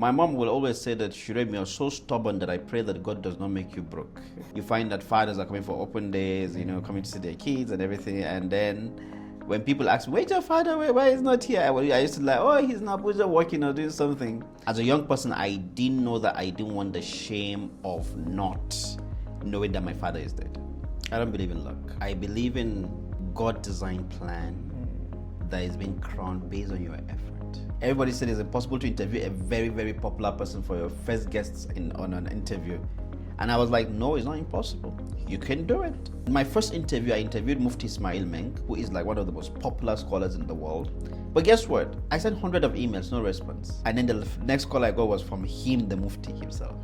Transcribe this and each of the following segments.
My mom will always say that, Shuraim, you're so stubborn that I pray that God does not make you broke. You find that fathers are coming for open days, coming to see their kids and everything. And then when people ask, where's your father? Why he's not here? I used to like, oh, he's not working or doing something. As a young person, I didn't know that I didn't want the shame of not knowing that my father is dead. I don't believe in luck. I believe in God-designed plan that is being crowned based on your effort. Everybody said it's impossible to interview a very, very popular person for your first guests on an interview. And I was like, no, it's not impossible. You can do it. In my first interview, I interviewed Mufti Ismail Menk, who is like one of the most popular scholars in the world. But guess what? I sent hundreds of emails, no response. And then the next call I got was from him, the Mufti himself.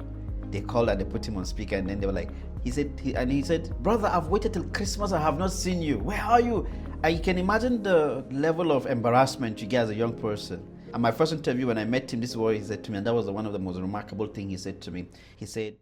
They called and they put him on speaker, and then they were like, he said, brother, I've waited till Christmas, I have not seen you. Where are you? And you can imagine the level of embarrassment you get as a young person. And my first interview, when I met him, this is what he said to me, and that was one of the most remarkable things he said to me. He said,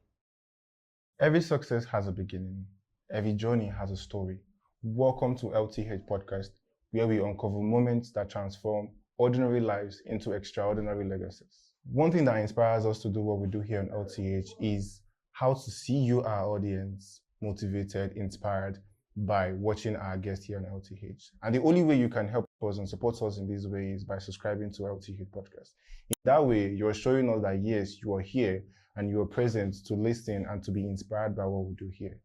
every success has a beginning. Every journey has a story. Welcome to LTH Podcast, where we uncover moments that transform ordinary lives into extraordinary legacies. One thing that inspires us to do what we do here on LTH is how to see you, our audience, motivated, inspired by watching our guests here on LTH. And the only way you can help us and support us in this way is by subscribing to LTH Podcast. In that way, you're showing us that yes, you are here and you are present to listen and to be inspired by what we do here.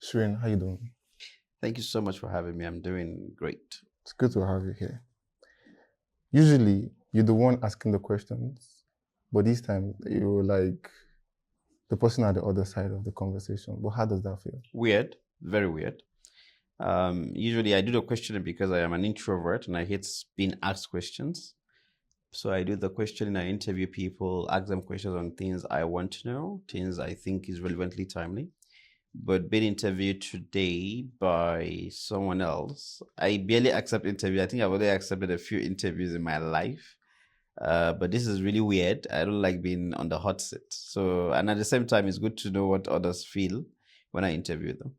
Shuraim, how you doing? thank you so much for having me. I'm doing great. It's good to have you here. Usually, you're the one asking the questions, but this time you're like the person at the other side of the conversation. But how does that feel? Weird, very weird. Usually I do the questioning because I am an introvert and I hate being asked questions. So I do the questioning, I interview people, ask them questions on things I want to know, things I think is relevantly timely. But being interviewed today by someone else, I barely accept interview. I think I've only accepted a few interviews in my life. But this is really weird. I don't like being on the hot seat. So, and at the same time, it's good to know what others feel when I interview them.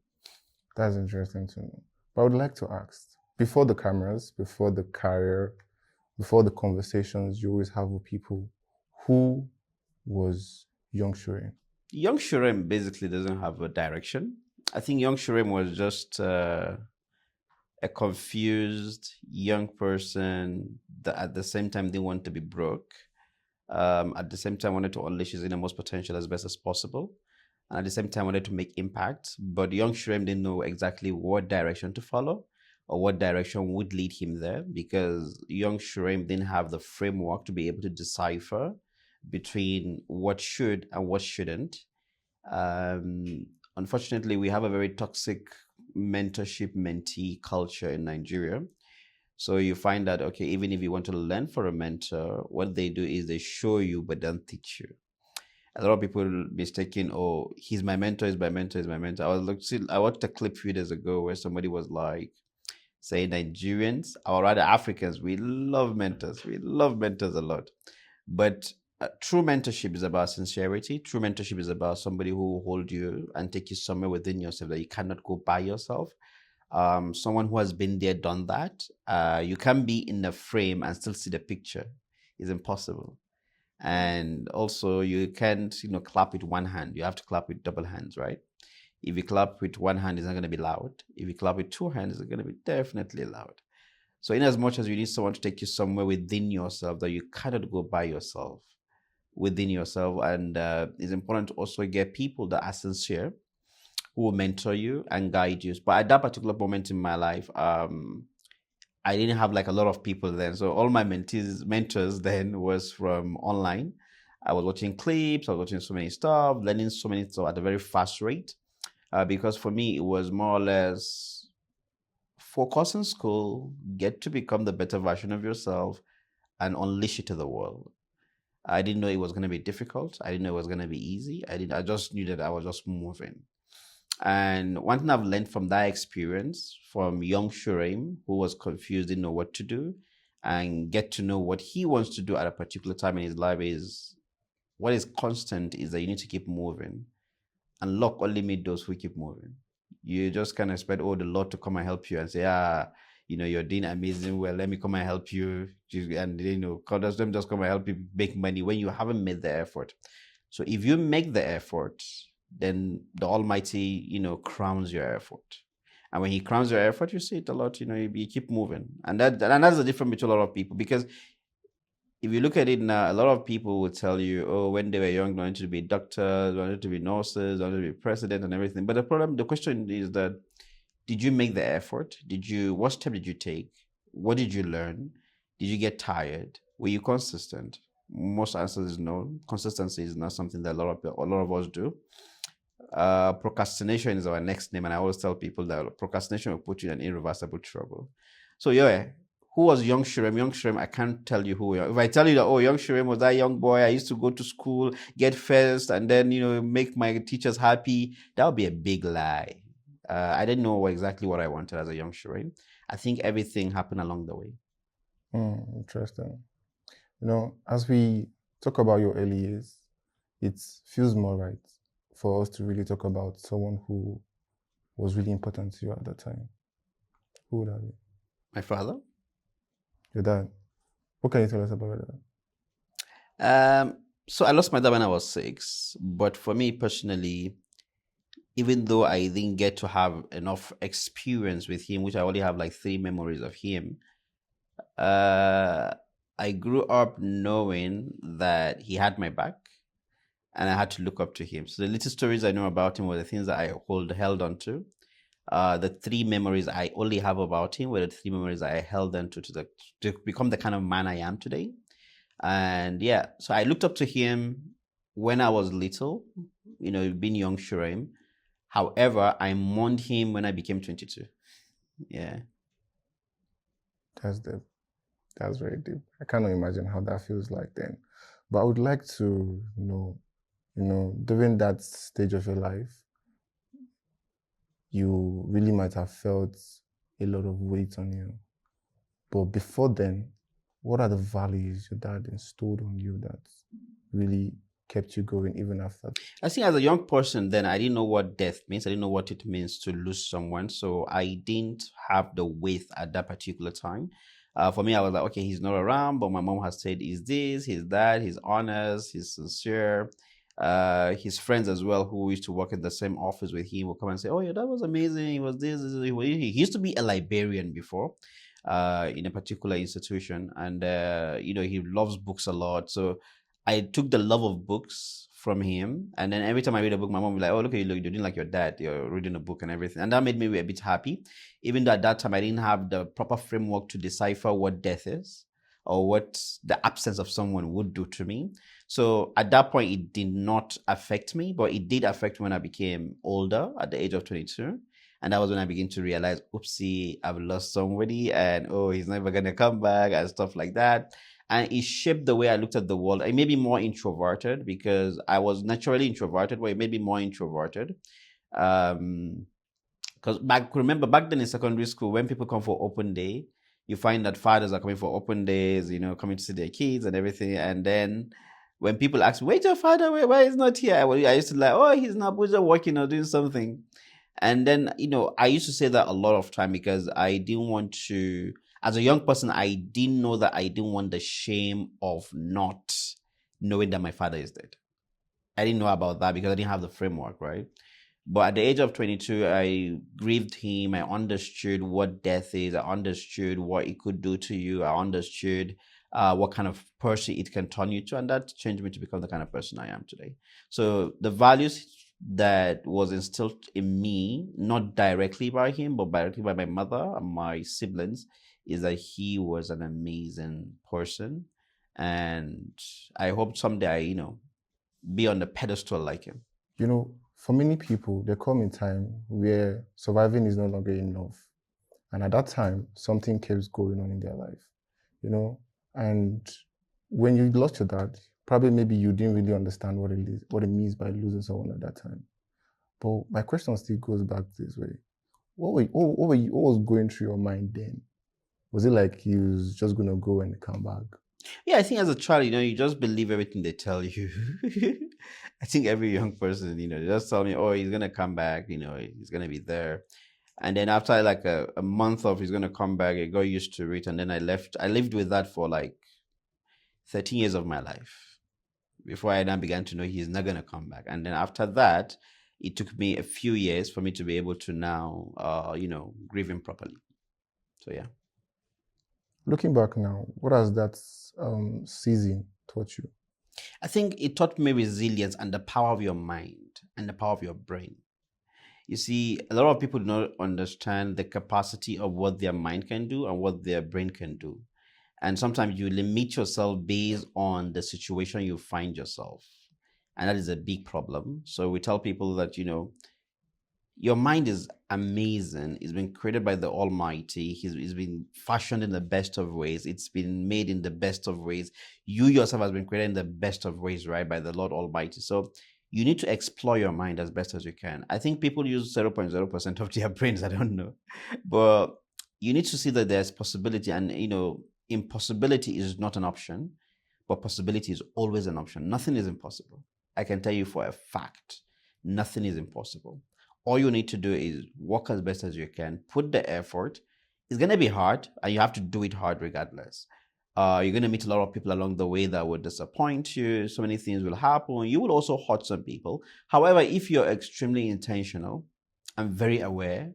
That's interesting to know. But I would like to ask, before the cameras, before the career, before the conversations you always have with people, who was young Shuraim? Young Shuraim basically doesn't have a direction. I think young Shuraim was just a confused young person that at the same time didn't want to be broke. At the same time wanted to unleash his innermost potential as best as possible. And at the same time wanted to make impact. But young Shuraim didn't know exactly what direction to follow or what direction would lead him there, because young Shuraim didn't have the framework to be able to decipher between what should and what shouldn't. Unfortunately, we have a very toxic mentorship mentee culture in Nigeria. So you find that, okay, even if you want to learn from a mentor, what they do is they show you but don't teach you. A lot of people mistaking, oh, he's my mentor, he's my mentor, he's my mentor. I watched a clip a few days ago where somebody was like, say Nigerians, or rather Africans, we love mentors. We love mentors a lot. But true mentorship is about sincerity. True mentorship is about somebody who will hold you and take you somewhere within yourself that you cannot go by yourself. Someone who has been there, done that. You can't be in the frame and still see the picture. It's impossible. And also you can't, clap with one hand. You have to clap with double hands, right? If you clap with one hand, it's not going to be loud. If you clap with two hands, it's going to be definitely loud. So in as much as you need someone to take you somewhere within yourself that you cannot go by yourself, within yourself. And it's important to also get people that are sincere, who will mentor you and guide you. But at that particular moment in my life, I didn't have like a lot of people then. So all my mentors then was from online. I was watching clips, I was watching so many stuff, learning so many stuff at a very fast rate. Because for me, it was more or less focus in school, get to become the better version of yourself, and unleash it to the world. I didn't know it was going to be difficult. I didn't know it was going to be easy. I just knew that I was just moving. And one thing I've learned from that experience, from young Shuraim, who was confused, didn't know what to do, and get to know what he wants to do at a particular time in his life, is what is constant is that you need to keep moving. And luck only meets those who keep moving. You just can't expect, the Lord to come and help you and say, you're doing amazing well. Let me come and help you. And, let me just come and help you make money when you haven't made the effort. So if you make the effort, then the Almighty, crowns your effort. And when He crowns your effort, you see it a lot. You keep moving, and that's the difference between a lot of people. Because if you look at it now, a lot of people will tell you, oh, when they were young, they wanted to be doctors, they wanted to be nurses, they wanted to be president and everything. But the question is that, did you make the effort? What step did you take? What did you learn? Did you get tired? Were you consistent? Most answers is no. Consistency is not something that a lot of us do. Procrastination is our next name, and I always tell people that procrastination will put you in irreversible trouble. So who was young Shuraim? Young Shuraim, I can't tell you who. If I tell you that, oh, young Shuraim was that young boy, I used to go to school, get first, and then make my teachers happy, that would be a big lie. I didn't know exactly what I wanted as a young Shuraim. I think everything happened along the way. Interesting. As we talk about your early years, it feels more right for us to really talk about someone who was really important to you at that time. Who would that be? My father. Your dad. What can you tell us about your dad? So I lost my dad when I was 6, but for me personally, even though I didn't get to have enough experience with him, which I only have like 3 memories of him, I grew up knowing that he had my back and I had to look up to him. So the little stories I know about him were the things that I held on to. The 3 memories I only have about him were the 3 memories I held on to become the kind of man I am today. And so I looked up to him when I was little, being young Shuraim. However, I mourned him when I became 22. Yeah. That's deep. That's very deep. I cannot imagine how that feels like then. But I would like to know, during that stage of your life, you really might have felt a lot of weight on you. But before then, what are the values your dad installed on you that really kept you going even after? I think as a young person then, I didn't know what death means. I didn't know what it means to lose someone. So I didn't have the weight at that particular time. For me, I was like, okay, he's not around, but my mom has said he's this, he's that, he's honest, he's sincere. His friends as well, who used to work in the same office with him, will come and say, oh, yeah, that was amazing. He was this. He used to be a librarian before in a particular institution. And, he loves books a lot. So I took the love of books from him. And then every time I read a book, my mom would be like, oh, look at you, you're doing like your dad. You're reading a book and everything. And that made me a bit happy. Even though at that time, I didn't have the proper framework to decipher what death is or what the absence of someone would do to me. So at that point, it did not affect me, but it did affect me when I became older at the age of 22. And that was when I began to realize, oopsie, I've lost somebody and, oh, he's never going to come back and stuff like that. And it shaped the way I looked at the world. I may be more introverted because I was naturally introverted, but it made me more introverted. Because remember back then in secondary school, when people come for open day, you find that fathers are coming for open days, coming to see their kids and everything. And then when people ask me, where's your father? Why is not here? I used to like, oh, he's in Abuja working or doing something. And then, I used to say that a lot of time because I didn't want to, as a young person, I didn't know that I didn't want the shame of not knowing that my father is dead. I didn't know about that because I didn't have the framework, right? But at the age of 22, I grieved him. I understood what death is. I understood what it could do to you. I understood what kind of person it can turn you to. And that changed me to become the kind of person I am today. So the values that was instilled in me, not directly by him, but directly by my mother and my siblings, is that he was an amazing person. And I hope someday I, be on the pedestal like him. For many people, there come a time where surviving is no longer enough. And at that time, something keeps going on in their life, And when you lost your dad, probably maybe you didn't really understand what it means by losing someone at that time. But my question still goes back this way. What was going through your mind then? Was it like he was just going to go and come back? Yeah, I think as a child, you just believe everything they tell you. I think every young person, they just tell me, oh, he's going to come back, he's going to be there. And then after like a month of he's gonna come back, I got used to it, and then I left. I lived with that for like 13 years of my life before I then began to know he's not gonna come back. And then after that, it took me a few years for me to be able to now, grieve him properly. So yeah. Looking back now, what has that season taught you? I think it taught me resilience and the power of your mind and the power of your brain. You see, a lot of people do not understand the capacity of what their mind can do and what their brain can do. And sometimes you limit yourself based on the situation you find yourself. And that is a big problem. So we tell people that, your mind is amazing. It's been created by the Almighty. It's been fashioned in the best of ways. It's been made in the best of ways. You yourself has been created in the best of ways, right, by the Lord Almighty. So you need to explore your mind as best as you can. I think people use 0.0% of their brains. I don't know. But you need to see that there's possibility. And, impossibility is not an option, but possibility is always an option. Nothing is impossible. I can tell you for a fact, nothing is impossible. All you need to do is work as best as you can, put the effort. It's going to be hard, and you have to do it hard regardless. You're going to meet a lot of people along the way that will disappoint you. So many things will happen. You will also hurt some people. However, if you're extremely intentional and very aware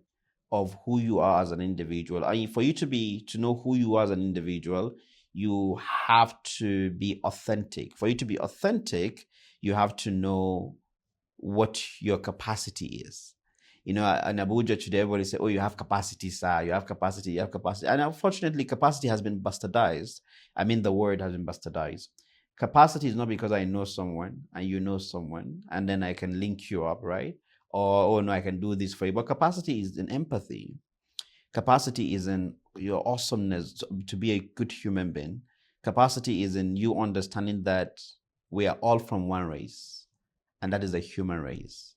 of who you are as an individual, and for you to know who you are as an individual, you have to be authentic. For you to be authentic, you have to know what your capacity is. In Abuja today, everybody say, oh, you have capacity, sir. You have capacity. And unfortunately, capacity has been bastardized. I mean, the word has been bastardized. Capacity is not because I know someone and you know someone, and then I can link you up, right? Or, oh, no, I can do this for you. But capacity is in empathy. Capacity is in your awesomeness to be a good human being. Capacity is in you understanding that we are all from one race, and that is the human race.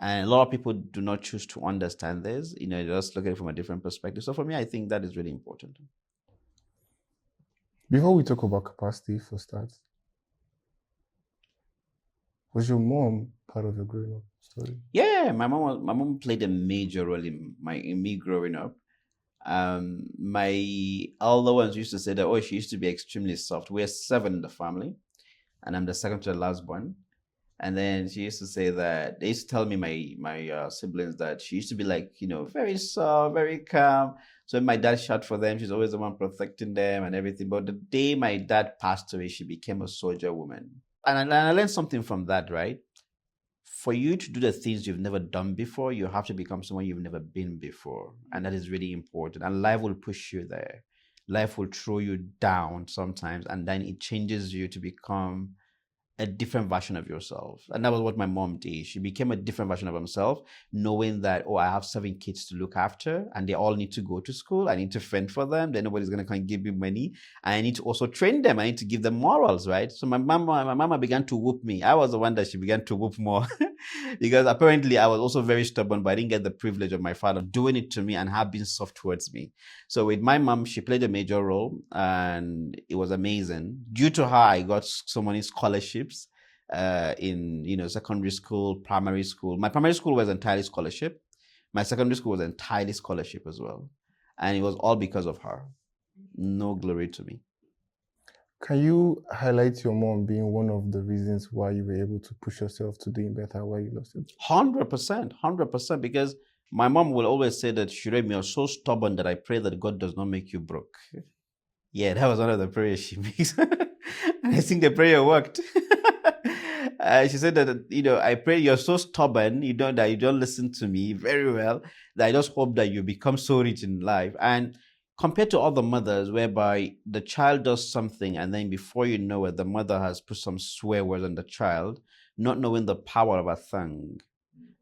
And a lot of people do not choose to understand this, they just look at it from a different perspective. So for me, I think that is really important. Before we talk about capacity, for start, was your mom part of your growing up story? Yeah, my mom played a major role in me growing up. My elder ones used to say that, oh, she used to be extremely soft. We're 7 in the family, and I'm the second to the last one. And then she used to say that they used to tell me my siblings that she used to be like, very soft, very calm. So when my dad shot for them, she's always the one protecting them and everything. But the day my dad passed away, she became a soldier woman. And I learned something from that, right? For you to do the things you've never done before, you have to become someone you've never been before. And that is really important. And life will push you there. Life will throw you down sometimes. And then it changes you to become a different version of yourself. And that was what my mom did. She became a different version of herself, knowing that, oh, I have 7 kids to look after and they all need to go to school. I need to fend for them. Then nobody's going to come and give me money. I need to also train them. I need to give them morals, right? So my mama began to whoop me. I was the one that she began to whoop more because apparently I was also very stubborn, but I didn't get the privilege of my father doing it to me and her being soft towards me. So with my mom, she played a major role and it was amazing. Due to her, I got so many scholarships in secondary school, primary school. My primary school was entirely scholarship. My secondary school was entirely scholarship as well. And it was all because of her. No glory to me. Can you highlight your mom being one of the reasons why you were able to push yourself to doing better while you lost it? 100%. Because my mom will always say that, Shuraim, you're so stubborn that I pray that God does not make you broke. Yeah, that was one of the prayers she makes. And I think the prayer worked. She said that, I pray you're so stubborn, that you don't listen to me very well, that I just hope that you become so rich in life. And compared to other mothers, whereby the child does something and then before you know it, the mother has put some swear words on the child, not knowing the power of a tongue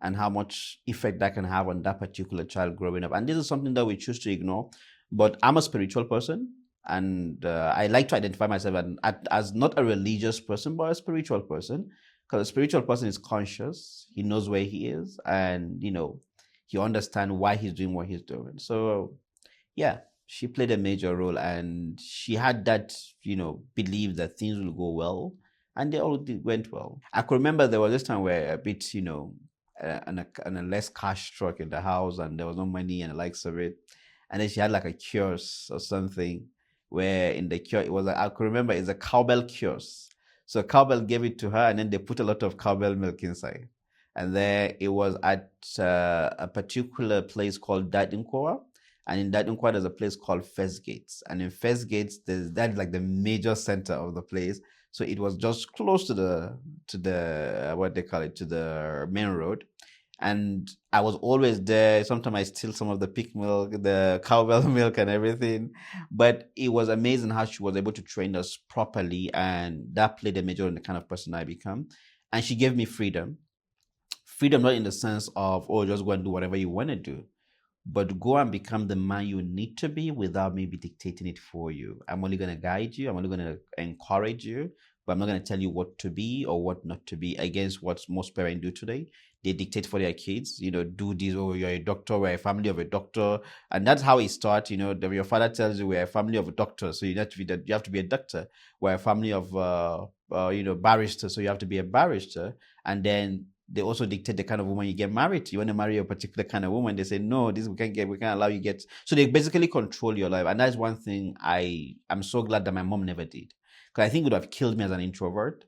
and how much effect that can have on that particular child growing up. And this is something that we choose to ignore. But I'm a spiritual person. And I like to identify myself as not a religious person, but a spiritual person. Because a spiritual person is conscious. He knows where he is. And, he understands why he's doing what he's doing. So, yeah, she played a major role. And she had that, belief that things will go well. And they all went well. I could remember there was this time where a bit, and a less cash truck in the house, and there was no money and the likes of it. And then she had like a kiosk or something, where in the kiosk it was I could remember it's a cowbell kiosk. So cowbell gave it to her, and then they put a lot of cowbell milk inside. And then it was at a particular place called Dadinkowa. And in Dadinkowa, there's a place called First Gates. And in First Gates, that's like the major center of the place. So it was just close to the what they call it, to the main road. And I was always there. Sometimes I steal some of the pig milk, the cowbell milk and everything. But it was amazing how she was able to train us properly. And that played a major in the kind of person I become. And she gave me freedom. Freedom not in the sense of, oh, just go and do whatever you want to do, but go and become the man you need to be without maybe dictating it for you. I'm only going to guide you. I'm only going to encourage you, but I'm not going to tell you what to be or what not to be, against what most parents do today. They dictate for their kids, do this, oh, you're a doctor, we're a family of a doctor. And that's how it starts, your father tells you we're a family of a doctor, so you have to be a doctor. We're a family of, barristers, so you have to be a barrister. And then they also dictate the kind of woman you get married to. You want to marry a particular kind of woman, they say, no, this we can't allow you get. So they basically control your life. And that's one thing I'm so glad that my mom never did. Because I think it would have killed me as an introvert.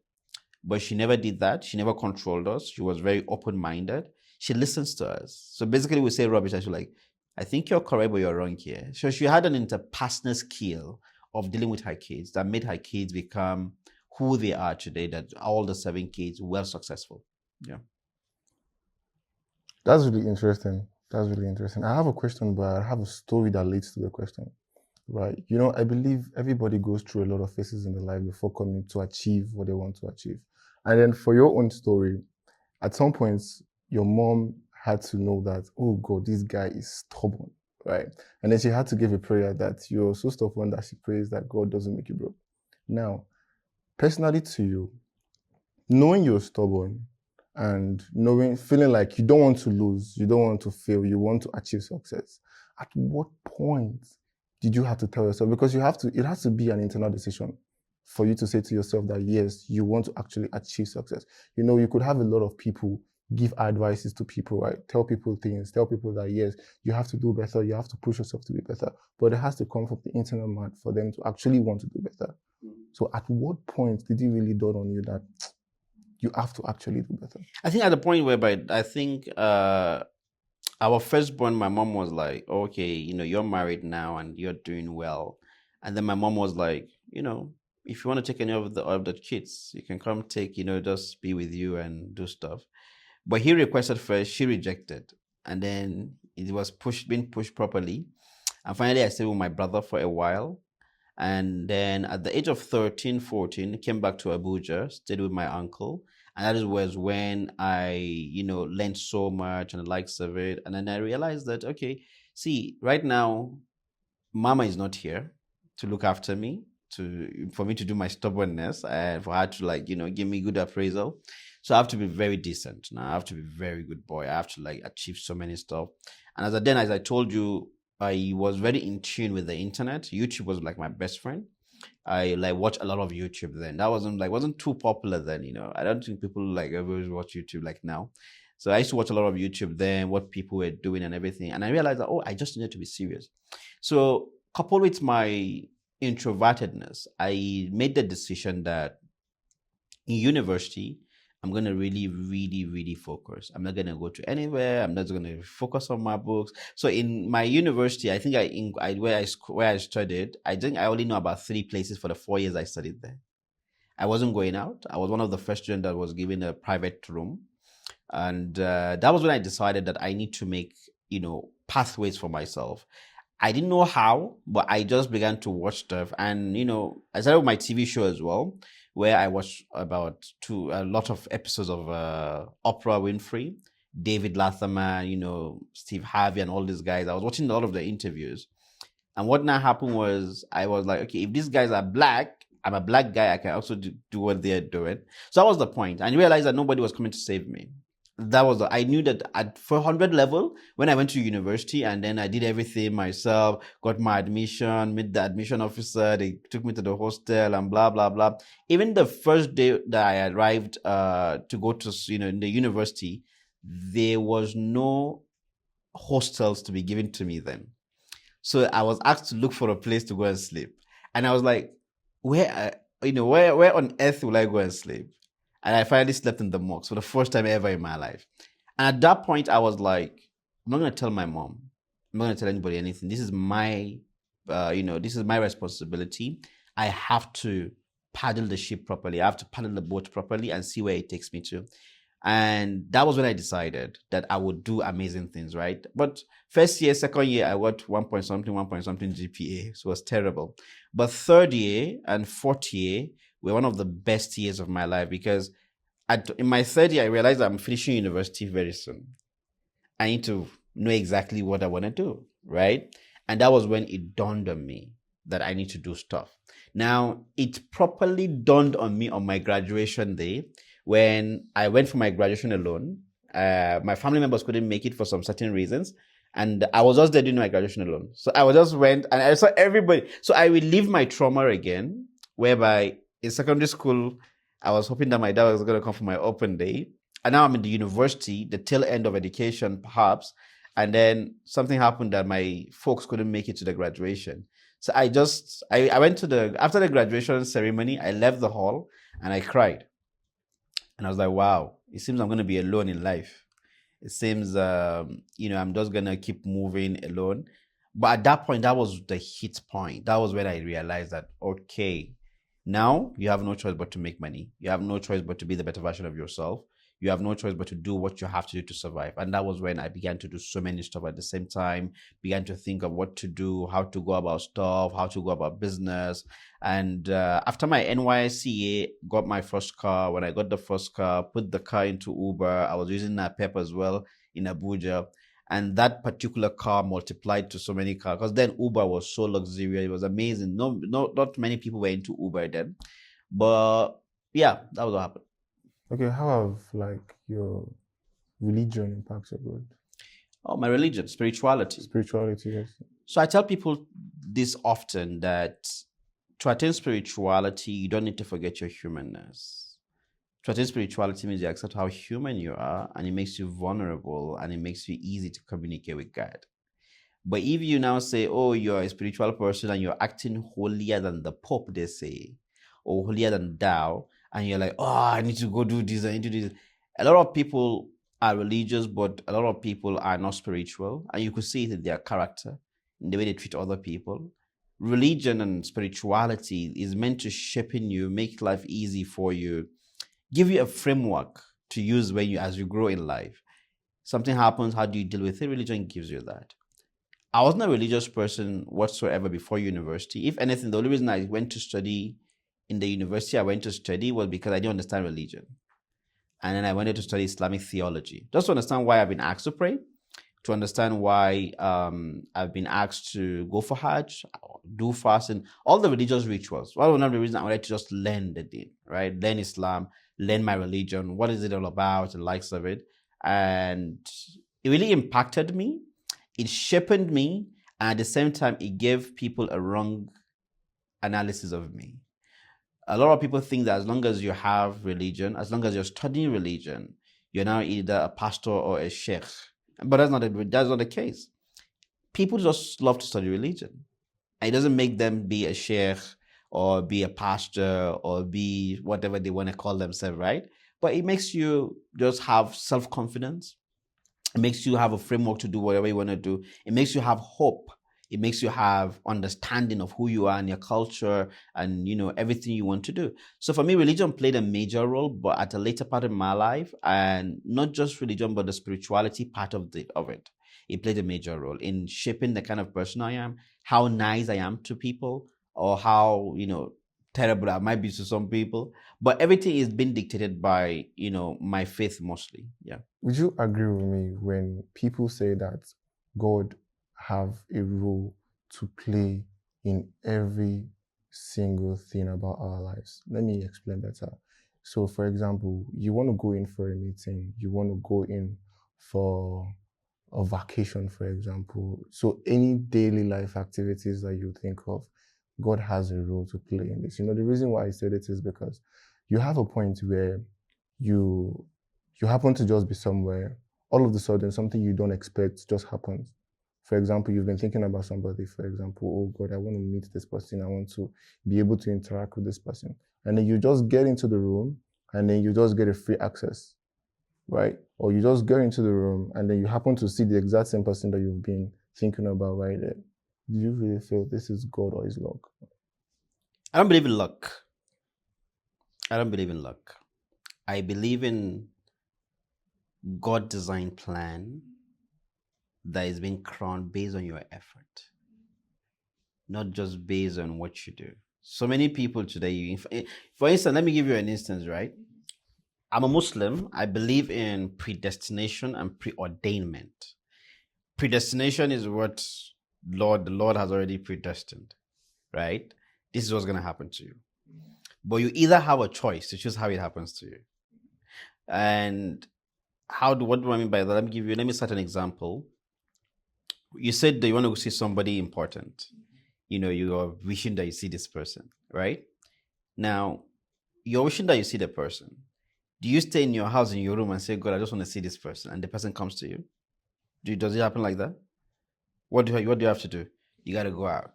But she never did that. She never controlled us. She was very open-minded. She listens to us. So basically we say rubbish and she's like, I think you're correct, but you're wrong here. So she had an interpersonal skill of dealing with her kids that made her kids become who they are today, that all the 7 kids were successful. Yeah. That's really interesting. I have a question, but I have a story that leads to the question. Right. I believe everybody goes through a lot of phases in their life before coming to achieve what they want to achieve. And then for your own story, at some points, your mom had to know that, oh God, this guy is stubborn, right? And then she had to give a prayer that you're so stubborn that she prays that God doesn't make you broke. Now, personally to you, knowing you're stubborn and feeling like you don't want to lose, you don't want to fail, you want to achieve success, at what point did you have to tell yourself? Because it has to be an internal decision for you to say to yourself that, yes, you want to actually achieve success. You could have a lot of people give advices to people, right? Tell people things, tell people that, yes, you have to do better, you have to push yourself to be better. But it has to come from the internal man for them to actually want to do better. So at what point did it really dawn on you that you have to actually do better? I think at the point whereby I think our firstborn, my mom was like, okay, you're married now and you're doing well. And then my mom was like, if you want to take any of the kids, you can come take, just be with you and do stuff. But he requested first, she rejected. And then it was being pushed properly. And finally, I stayed with my brother for a while. And then at the age of 13, 14, came back to Abuja, stayed with my uncle. And that was when I, learned so much and the likes of it. And then I realized that, okay, see, right now, mama is not here to look after me, for me to do my stubbornness and for her to give me good appraisal. So I have to be very decent now. I have to be very good boy. I have to achieve so many stuff. And as I told you, I was very in tune with the internet. YouTube was like my best friend. I watched a lot of YouTube then. That wasn't too popular then, I don't think people ever watch YouTube like now. So I used to watch a lot of YouTube then, what people were doing and everything. And I realized that, I just needed to be serious. So coupled with my introvertedness, I made the decision that in university, I'm going to really, really, really focus. I'm not going to go to anywhere. I'm not going to focus on my books. So in my university, I think where I studied, I think I only know about 3 places for the 4 years I studied there. I wasn't going out. I was one of the first students that was given a private room. And that was when I decided that I need to make, pathways for myself. I didn't know how, but I just began to watch stuff. And, I started with my TV show as well, where I watched a lot of episodes of Oprah Winfrey, David Letterman, Steve Harvey and all these guys. I was watching a lot of the interviews. And what now happened was I was like, okay, if these guys are black, I'm a black guy, I can also do what they're doing. So that was the point. And I realized that nobody was coming to save me. I knew that at 400 level, when I went to university and then I did everything myself, got my admission, met the admission officer, they took me to the hostel and blah, blah, blah. Even the first day that I arrived to go to, in the university, there was no hostels to be given to me then. So I was asked to look for a place to go and sleep. And I was like, where on earth will I go and sleep? And I finally slept in the mosque for the first time ever in my life. And at that point, I was like, I'm not going to tell my mom. I'm not going to tell anybody anything. This is my, this is my responsibility. I have to paddle the ship properly. I have to paddle the boat properly and see where it takes me to. And that was when I decided that I would do amazing things, right? But first year, second year, I got 1 point something GPA. So it was terrible. But third year and fourth year were one of the best years of my life because in my third year, I realized I'm finishing university very soon. I need to know exactly what I want to do, right? And that was when it dawned on me that I need to do stuff. Now, it properly dawned on me on my graduation day when I went for my graduation alone. My family members couldn't make it for some certain reasons. And I was just there doing my graduation alone. So I just went and I saw everybody. So I relived my trauma again, whereby in secondary school, I was hoping that my dad was going to come for my open day. And now I'm in the university, the tail end of education, perhaps. And then something happened that my folks couldn't make it to the graduation. So I went to after the graduation ceremony, I left the hall and I cried. And I was like, wow, it seems I'm going to be alone in life. It seems, I'm just going to keep moving alone. But at that point, that was the hit point. That was when I realized that, okay, now you have no choice but to make money. You have no choice but to be the better version of yourself. You have no choice but to do what you have to do to survive. And that was when I began to do so many stuff at the same time, began to think of what to do, how to go about stuff, how to go about business. And after my NYSCA, got my first car. When I got the first car, put the car into Uber. I was using that Pep as well in Abuja. And that particular car multiplied to so many cars because then Uber was so luxurious. It was amazing. Not many people were into Uber then. But yeah, that was what happened. Okay, how have your religion impacted your growth? Oh, my religion, spirituality. Spirituality, yes. So I tell people this often that to attain spirituality, you don't need to forget your humanness. To attain spirituality means you accept how human you are, and it makes you vulnerable, and it makes you easy to communicate with God. But if you now say, oh, you're a spiritual person and you're acting holier than the Pope, they say, or holier than thou, and you're like, oh, I need to go do this, I need to do this. A lot of people are religious, but a lot of people are not spiritual. And you could see it in their character, in the way they treat other people. Religion and spirituality is meant to shape in you, make life easy for you, give you a framework to use as you grow in life. Something happens, how do you deal with it? Religion gives you that. I wasn't a religious person whatsoever before university. If anything, the only reason I went to study in the university I went to study was because I didn't understand religion. And then I wanted to study Islamic theology, just to understand why I've been asked to pray, to understand why I've been asked to go for Hajj, do fasting, all the religious rituals. Well, one of the reasons I wanted to just learn the deen, right? Learn Islam, learn my religion, what is it all about, the likes of it. And it really impacted me. It sharpened me. And at the same time, it gave people a wrong analysis of me. A lot of people think that as long as you have religion, as long as you're studying religion, you're now either a pastor or a sheikh. But that's not the case. People just love to study religion. And it doesn't make them be a sheikh or be a pastor or be whatever they want to call themselves, right? But it makes you just have self-confidence. It makes you have a framework to do whatever you want to do. It makes you have hope. It makes you have understanding of who you are and your culture and, everything you want to do. So for me, religion played a major role, but at a later part of my life, and not just religion, but the spirituality part of it. It played a major role in shaping the kind of person I am, how nice I am to people, or how, terrible I might be to some people. But everything is being dictated by, my faith mostly. Yeah. Would you agree with me when people say that God have a role to play in every single thing about our lives? Let me explain better. So, for example, you want to go in for a meeting, you want to go in for a vacation, for example. So, any daily life activities that you think of, God has a role to play in this. The reason why I said it is because you have a point where you happen to just be somewhere all of a sudden something you don't expect just happens. For example, you've been thinking about somebody, for example, oh God, I want to meet this person, I want to be able to interact with this person. And then you just get into the room and then you just get a free access, right? Or you just get into the room and then you happen to see the exact same person that you've been thinking about right there. Do you really feel this is God or is luck? I don't believe in luck. I don't believe in luck. I believe in God-designed plan that is being crowned based on your effort, not just based on what you do. So many people today, for instance, let me give you an instance, right? I'm a Muslim. I believe in predestination and preordainment. Predestination is what the Lord has already predestined, right? This is what's going to happen to you. But you either have a choice to choose how it happens to you. And what do I mean by that? Let me set an example. You said that you want to see somebody important. You are wishing that you see this person, right? Now, you're wishing that you see the person. Do you stay in your house, in your room, and say, God, I just want to see this person, and the person comes to you? Does it happen like that? What do you have to do? You got to go out.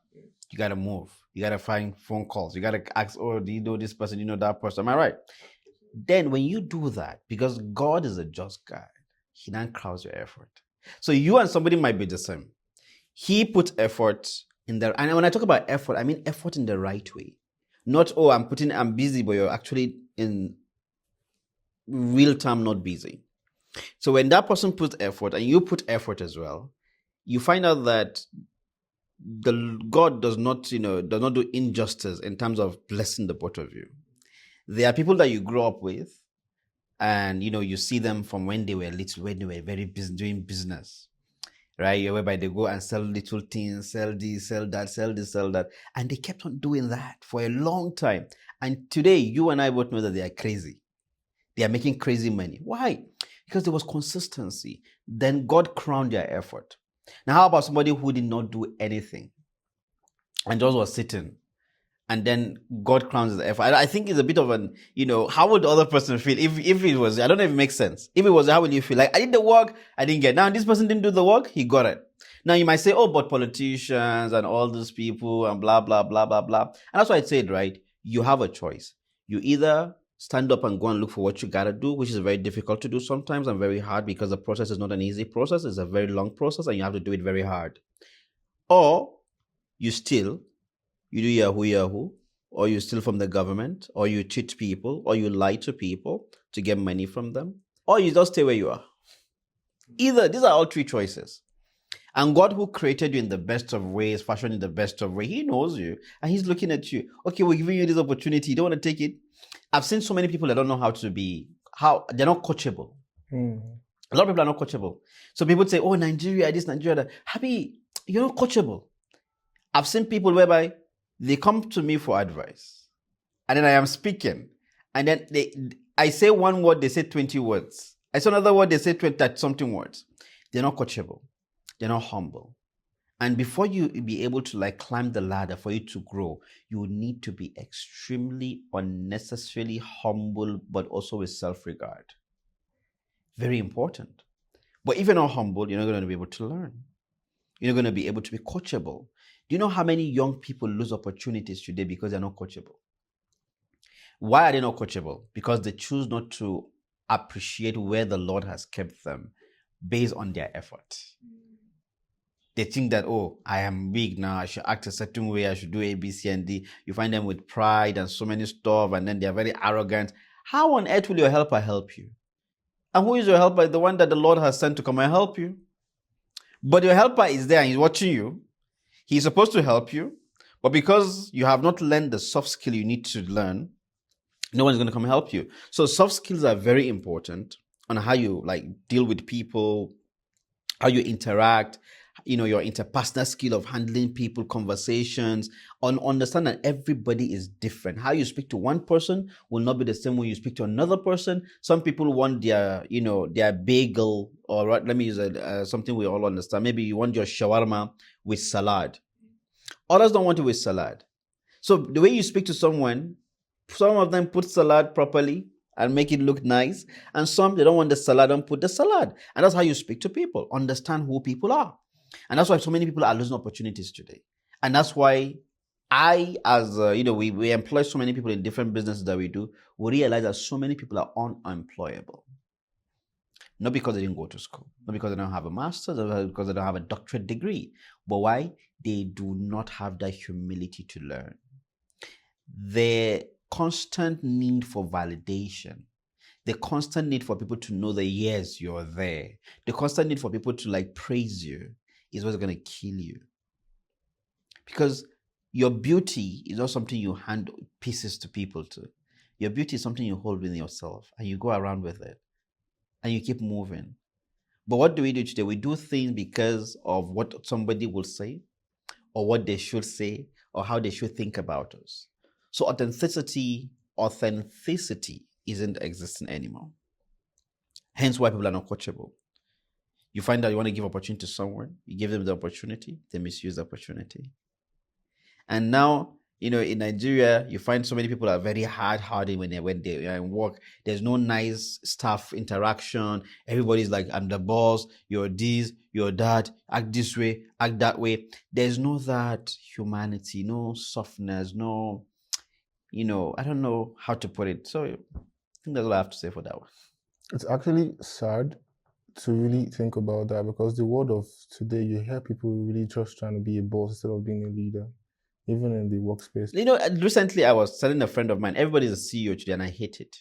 You got to move. You got to find phone calls. You got to ask, oh, do you know this person? Do you know that person? Am I right? Then when you do that, because God is a just God, he then crowds your effort. So you and somebody might be the same. He put effort in there. And when I talk about effort, I mean effort in the right way. Not, oh, I'm busy, but you're actually in real time not busy. So when that person puts effort and you put effort as well, you find out that God does not do injustice in terms of blessing the both of you. There are people that you grow up with, and you see them from when they were little, when they were very busy doing business, right? Whereby they go and sell little things, sell this, sell that, sell this, sell that, and they kept on doing that for a long time. And today, you and I both know that they are crazy. They are making crazy money. Why? Because there was consistency. Then God crowned their effort. Now, how about somebody who did not do anything and just was sitting, and then God crowns his effort? I think it's a bit of an, how would the other person feel if it was, I don't know if it makes sense. If it was, how would you feel? Like, I did the work, I didn't get. Now, this person didn't do the work, he got it. Now, you might say, oh, but politicians and all those people and blah, blah, blah, blah, blah. And that's why I said, right, you have a choice. You either stand up and go and look for what you got to do, which is very difficult to do sometimes and very hard, because the process is not an easy process. It's a very long process and you have to do it very hard. Or you do yahoo, or you steal from the government, or you cheat people, or you lie to people to get money from them, or you just stay where you are. These are all three choices. And God, who created you in the best of ways, fashioned in the best of ways, he knows you and he's looking at you. Okay, we're giving you this opportunity. You don't want to take it. I've seen so many people that don't know they're not coachable. A lot of people are not coachable. So people say, oh, Nigeria, this, Nigeria, that. Happy, you're not coachable. I've seen people whereby they come to me for advice, and then I am speaking, and then I say one word, they say 20 words. I say another word, they say 20 something words. They're not coachable. They're not humble. And before you be able to climb the ladder, for you to grow, you need to be extremely unnecessarily humble, but also with self-regard. Very important. But if you're not humble, you're not going to be able to learn. You're not going to be able to be coachable. Do you know how many young people lose opportunities today because they're not coachable? Why are they not coachable? Because they choose not to appreciate where the Lord has kept them based on their effort. They think that, oh, I am big now, I should act a certain way, I should do A, B, C, and D. You find them with pride and so many stuff, and then they're very arrogant. How on earth will your helper help you? And who is your helper? The one that the Lord has sent to come and help you. But your helper is there and he's watching you. He's supposed to help you. But because you have not learned the soft skill you need to learn, no one's going to come and help you. So soft skills are very important on how you deal with people, how you interact, your interpersonal skill of handling people, conversations, understand that everybody is different. How you speak to one person will not be the same when you speak to another person. Some people want their bagel, or let me use something we all understand. Maybe you want your shawarma with salad. Others don't want it with salad. So the way you speak to someone, some of them put salad properly, and make it look nice. And some, they don't want the salad, don't put the salad. And that's how you speak to people. Understand who people are. And that's why so many people are losing opportunities today. And that's why I, as we employ so many people in different businesses that we do, we realize that so many people are unemployable. Not because they didn't go to school, not because they don't have a master's, or because they don't have a doctorate degree, but why? They do not have that humility to learn. The constant need for validation, the constant need for people to know that yes, you're there, the constant need for people to praise you is what's going to kill you. Because your beauty is not something you hand pieces to people to. Your beauty is something you hold within yourself and you go around with it and you keep moving. But what do we do today? We do things because of what somebody will say or what they should say or how they should think about us. So authenticity isn't existing anymore. Hence why people are not coachable. You find out you want to give opportunity to someone, you give them the opportunity, they misuse the opportunity. And now, in Nigeria, you find so many people are very hard-hearted when they are in work. There's no nice staff interaction. Everybody's like, I'm the boss, you're this, you're that, act this way, act that way. There's no that humanity, no softness, no, I don't know how to put it. So I think that's all I have to say for that one. It's actually sad to really think about that, because the world of today, you hear people really just trying to be a boss instead of being a leader, even in the workspace. Recently I was telling a friend of mine, everybody's a CEO today and I hate it.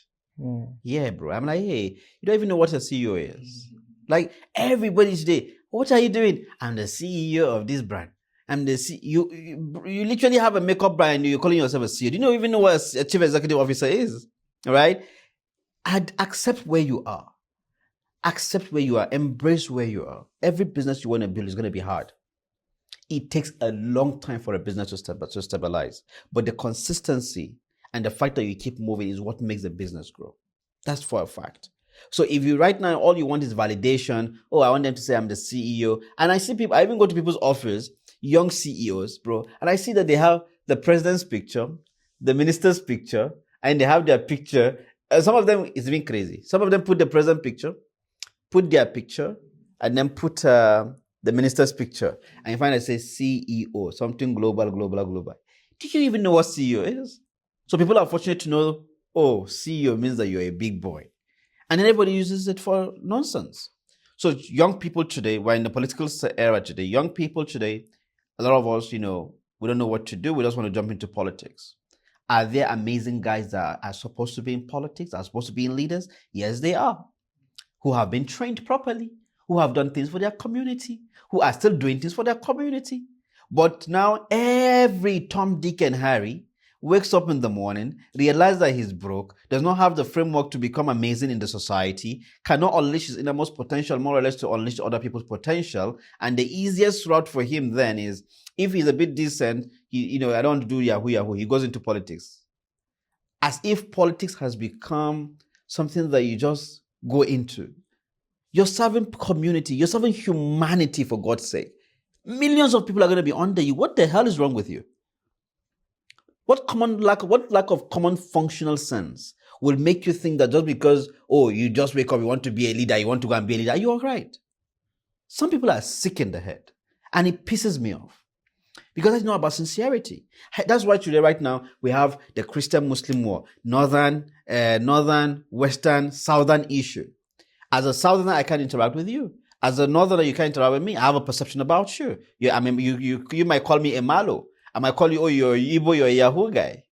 Yeah, bro. I'm like, hey, you don't even know what a CEO is. Like, everybody today, what are you doing? I'm the CEO of this brand. I'm the CEO. You literally have a makeup brand and you're calling yourself a CEO. Do you even know what a chief executive officer is? All right? I'd accept where you are. Accept where you are. Embrace where you are. Every business you want to build is going to be hard. It takes a long time for a business to stabilize. But the consistency and the fact that you keep moving is what makes the business grow. That's for a fact. So if you right now, all you want is validation. Oh, I want them to say I'm the CEO. And I see people, I even go to people's office, young CEOs, bro, and I see that they have the president's picture, the minister's picture, and they have their picture. Some of them is even crazy. Some of them put the president picture, put their picture, and then put the minister's picture. And you find it says CEO, something global. Do you even know what CEO is? So people are fortunate to know, oh, CEO means that you're a big boy. And then everybody uses it for nonsense. So young people today, we're in the political era today. Young people today, a lot of us, we don't know what to do. We just want to jump into politics. Are there amazing guys that are supposed to be in politics, are supposed to be in leaders? Yes, they are. Who have been trained properly, who have done things for their community, who are still doing things for their community. But now every Tom, Dick, and Harry wakes up in the morning, realizes that he's broke, does not have the framework to become amazing in the society, cannot unleash his innermost potential more or less to unleash other people's potential. And the easiest route for him then is, if he's a bit decent, I don't want to do yahoo, he goes into politics. As if politics has become something that you just go into. You're serving community, you're serving humanity, for God's sake. Millions of people are going to be under you. What the hell is wrong with you? What lack of common functional sense will make you think that just because, you just wake up, you want to be a leader, you want to go and be a leader, are you all right? Some people are sick in the head, and it pisses me off because it's not about sincerity. That's why today, right now, we have the Christian-Muslim war, northern, western, southern issue. As a southerner, I can't interact with you. As a northerner, you can't interact with me. I have a perception about you. You might call me a Malo. I might call you, you're Igbo, you're a Yahoo guy.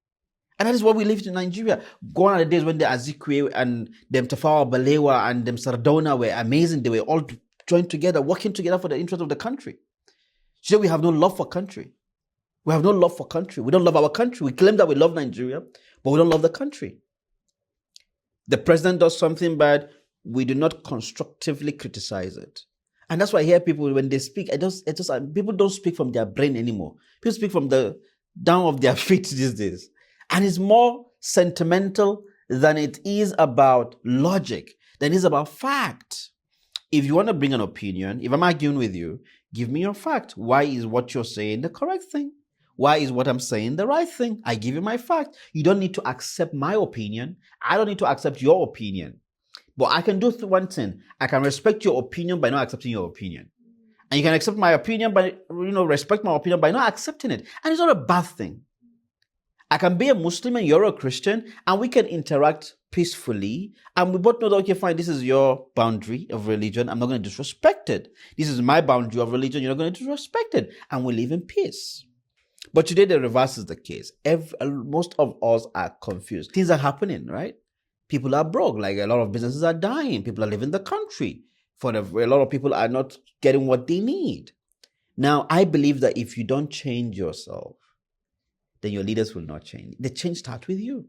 And that is what we lived in Nigeria. Gone are the days when the Azikwe and them Tafawa Balewa and them Sardona were amazing. They were all joined together, working together for the interest of the country. Today we have no love for country. We have no love for country. We don't love our country. We claim that we love Nigeria, but we don't love the country. The president does something bad, we do not constructively criticize it. And that's why I hear people, when they speak, people don't speak from their brain anymore. People speak from the down of their feet these days. And it's more sentimental than it is about logic, than it is about fact. If you want to bring an opinion, if I'm arguing with you, give me your fact. Why is what you're saying the correct thing? Why is what I'm saying the right thing? I give you my fact. You don't need to accept my opinion. I don't need to accept your opinion. But I can do one thing. I can respect your opinion by not accepting your opinion. And you can accept my opinion by, respect my opinion by not accepting it. And it's not a bad thing. I can be a Muslim and you're a Christian, and we can interact peacefully. And we both know that, okay, fine, this is your boundary of religion. I'm not going to disrespect it. This is my boundary of religion. You're not going to disrespect it. And we live in peace. But today, the reverse is the case. Most of us are confused. Things are happening, right? People are broke. Like, a lot of businesses are dying. People are leaving the country. A lot of people are not getting what they need. Now, I believe that if you don't change yourself, then your leaders will not change. The change starts with you.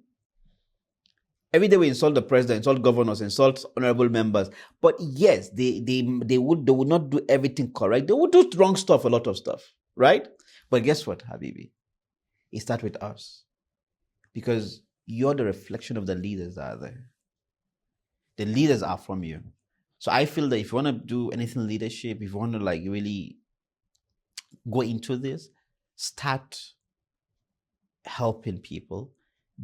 Every day we insult the president, insult governors, insult honorable members. But yes, they would not do everything correct. They would do wrong stuff, a lot of stuff, right? But guess what, Habibi? It starts with us. Because you're the reflection of the leaders that are there. The leaders are from you. So I feel that if you want to do anything leadership, if you want to really go into this, start helping people,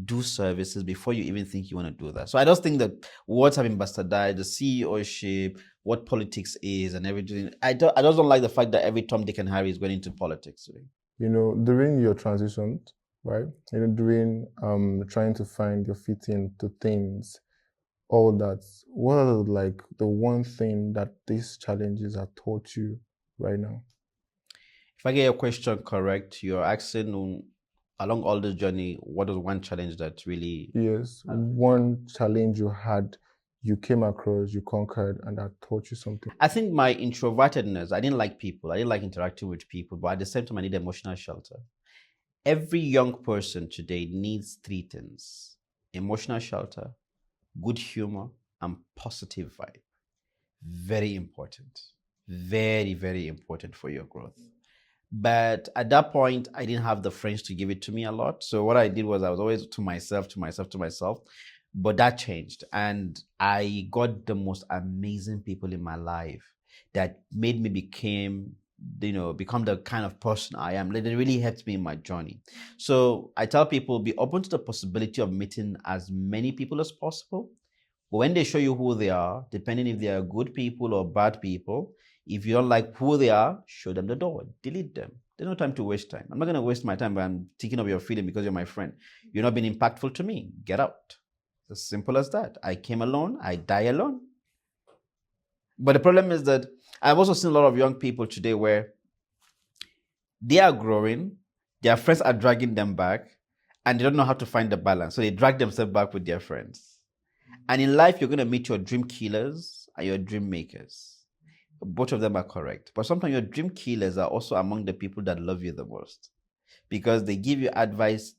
do services before you even think you want to do that. So I just think that words have been bastardized, the CEOship, what politics is and everything. I just don't like the fact that every Tom, Dick and Harry is going into politics. Right? During your transition, right? During trying to find your fit into things, all that, what are the one thing that these challenges have taught you right now? If I get your question correct, you're asking along all this journey, what was one challenge that really... Yes, one challenge you came across, you conquered, and that taught you something. I think my introvertedness, I didn't like people. I didn't like interacting with people, but at the same time, I need emotional shelter. Every young person today needs three things: emotional shelter, good humor, and positive vibe. Very important. Very, very important for your growth. But at that point, I didn't have the friends to give it to me a lot. So what I did was I was always to myself. But that changed. And I got the most amazing people in my life that made me become the kind of person I am. It really helped me in my journey. So I tell people, be open to the possibility of meeting as many people as possible. But when they show you who they are, depending if they are good people or bad people, if you don't like who they are, show them the door, delete them. There's no time to waste time. I'm not going to waste my time by taking up your feeling because you're my friend. You're not being impactful to me. Get out. It's as simple as that. I came alone. I die alone. But the problem is that I've also seen a lot of young people today where they are growing, their friends are dragging them back, and they don't know how to find the balance. So they drag themselves back with their friends. And in life, you're going to meet your dream killers and your dream makers. Both of them are correct. But sometimes your dream killers are also among the people that love you the most, because they give you advice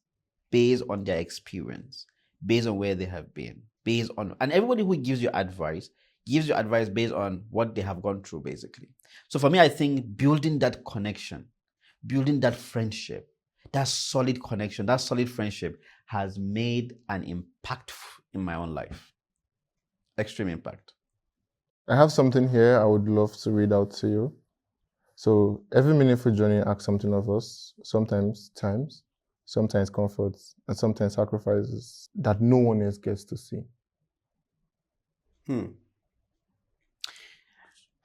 based on their experience, based on where they have been, and everybody who gives you advice based on what they have gone through, basically. So for me, I think building that connection, building that friendship, that solid connection, that solid friendship has made an impact in my own life. Extreme impact. I have something here I would love to read out to you. So every meaningful journey asks something of us, sometimes comforts, and sometimes sacrifices that no one else gets to see. I